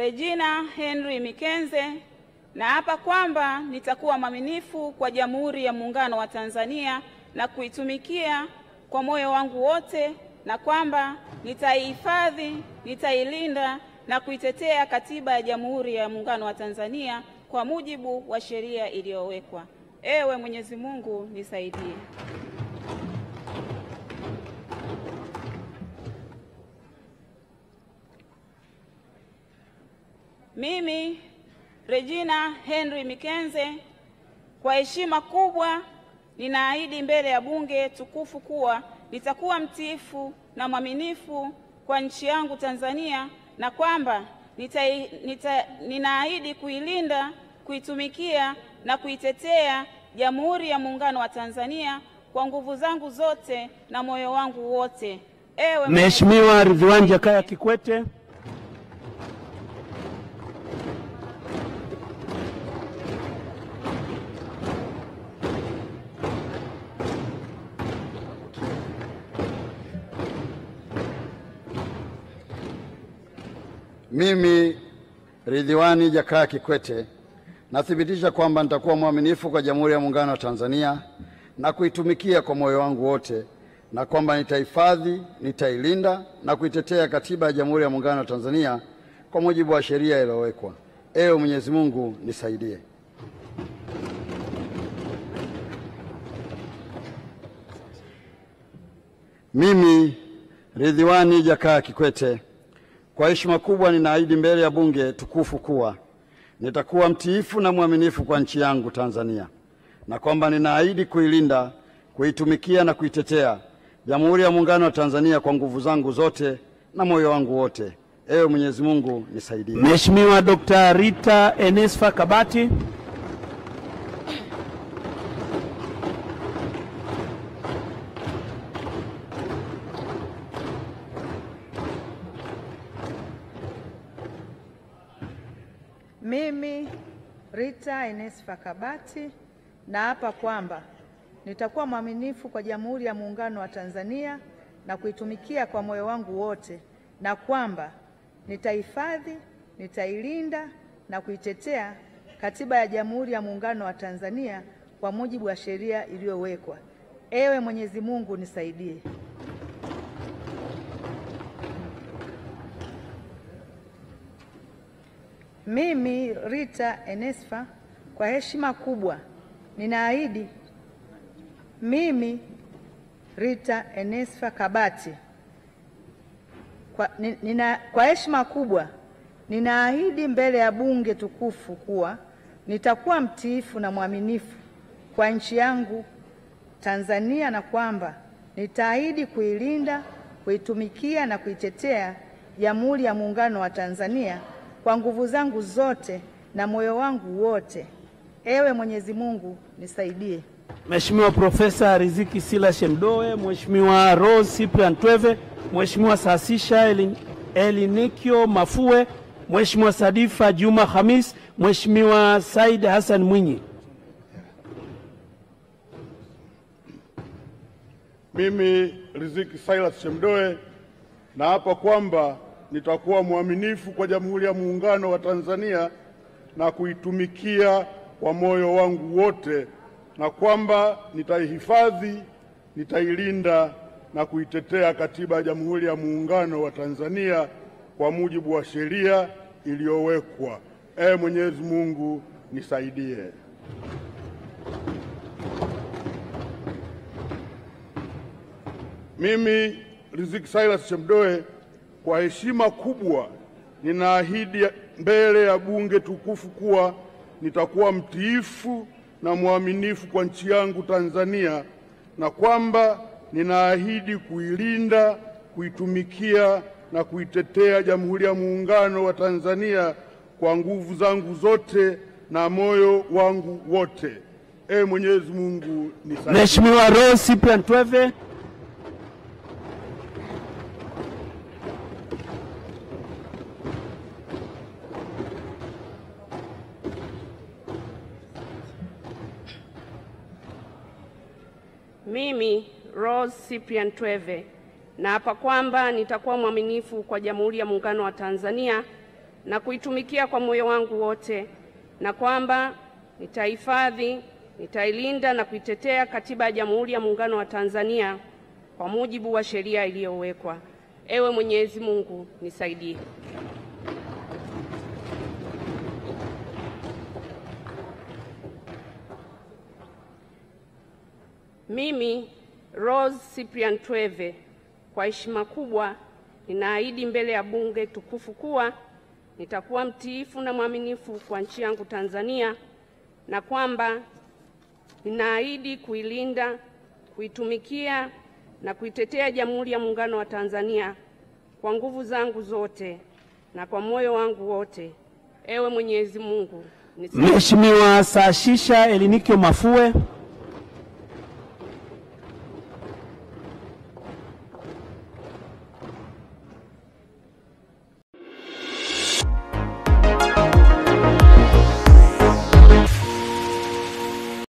Regina Henry Mikenze, naapa kwamba nitakuwa mwaminifu kwa Jamhuri ya Muungano wa Tanzania na kuitumikia kwa moyo wangu wote, na kwamba nitaihifadhi, nitailinda na kuitetea Katiba ya Jamhuri ya Muungano wa Tanzania kwa mujibu wa sheria iliyowekwa. Ewe Mwenyezi Mungu nisaidie. Mimi Regina Henry Mikenze, kwa heshima kubwa ninaahidi mbele ya Bunge tukufu kuwa nitakuwa mtiifu na mwaminifu kwa nchi yangu Tanzania, na kwamba ninaahidi kuilinda, kuitumikia na kuitetea Jamhuri ya Muungano wa Tanzania kwa nguvu zangu zote na moyo wangu wote. Ewe Mheshimiwa Ridhiwani Jakaya Kikwete. Mimi Ridhiwani Jakaya Kikwete nathibitisha kwamba nitakuwa mwaminifu kwa Jamhuri ya Muungano wa Tanzania na kuitumikia kwa moyo wangu wote, na kwamba nitahifadhi, nitailinda na kuitetea Katiba ya Jamhuri ya Muungano wa Tanzania kwa mujibu wa sheria iliyowekwa. Ewe Mwenyezi Mungu nisaidie. Mimi Ridhiwani Jakaya Kikwete, kwa heshima kubwa ninaahidi mbele ya Bunge tukufu kuwa nitakuwa mtiifu na mwaminifu kwa nchi yangu Tanzania, na kwamba ninaahidi kuilinda, kuitumikia na kuitetea Jamhuri ya Muungano wa Tanzania kwa nguvu zangu zote na moyo wangu wote. Ewe Mwenyezi Mungu nisaidie. Mheshimiwa Dr. Rita Enesfa Kabati. Mimi Rita Enesfa Kabati naapa kwamba nitakuwa mwaminifu kwa Jamhuri ya Muungano wa Tanzania na kuitumikia kwa moyo wangu wote, na kwamba nitahifadhi, nitailinda na kuitetea Katiba ya Jamhuri ya Muungano wa Tanzania kwa mujibu wa sheria iliyowekwa. Ewe Mwenyezi Mungu nisaidie. Mimi Rita Enesfa, kwa heshima kubwa ninaahidi. Mimi Rita Enesfa Kabati, kwa heshima kubwa ninaahidi mbele ya Bunge tukufu kuwa nitakuwa mtiifu na mwaminifu kwa nchi yangu Tanzania, na kwamba nitaahidi kuilinda, kuitumikia na kuitetea Jamhuri ya Muungano wa Tanzania kwa nguvu zangu zote na moyo wangu wote. Ewe Mwenyezi Mungu nisaidie. Mheshimiwa Profesa Riziki Silas Shemdoe, Mheshimiwa Rose Cyprian Tweve, Mheshimiwa Sasisha Elinikio Mafue, Mheshimiwa Sadifa Juma Khamis, Mheshimiwa Said Hassan Mwinyi. Mimi Riziki Silas Shemdoe naapa kwamba nitakuwa mwaminifu kwa Jamhuri ya Muungano wa Tanzania na kuitumikia kwa moyo wangu wote, na kwamba nitaihifadhi, nitailinda na kuitetea Katiba ya Jamhuri ya Muungano wa Tanzania kwa mujibu wa sheria iliyowekwa. Ee Mwenyezi Mungu nisaidie. Mimi Riziki Silas Shemdoe, kwa heshima kubwa ninaahidi mbele ya Bunge tukufu kuwa nitakuwa mtiifu na mwaminifu kwa nchi yangu Tanzania, na kwamba ninaahidi kuilinda, kuitumikia na kuitetea Jamhuri ya Muungano wa Tanzania kwa nguvu zangu zote na moyo wangu wote. Ee Mwenyezi Mungu nisaidie. Mheshimiwa Rose Cyprian Tweve. Mimi Rose Cyprian Tweve naapa kwamba nitakuwa mwaminifu kwa Jamhuri ya Muungano wa Tanzania na kuitumikia kwa moyo wangu wote, na kwamba nitahifadhi, nitailinda na kuitetea Katiba ya Jamhuri ya Muungano wa Tanzania kwa mujibu wa sheria iliyowekwa. Ewe Mwenyezi Mungu nisaidie. Mimi Rose Cyprian Tweve, kwa heshima kubwa ninaahidi mbele ya bunge tukufu kuwa nitakuwa mtiifu na mwaminifu kwa nchi yangu Tanzania, na kwamba ninaahidi kuilinda, kuitumikia na kuitetea Jamhuri ya Muungano wa Tanzania kwa nguvu zangu zote na kwa moyo wangu wote. Ewe Mwenyezi Mungu nisaidie. Mheshimiwa Saashisha Elinikyo Mafue.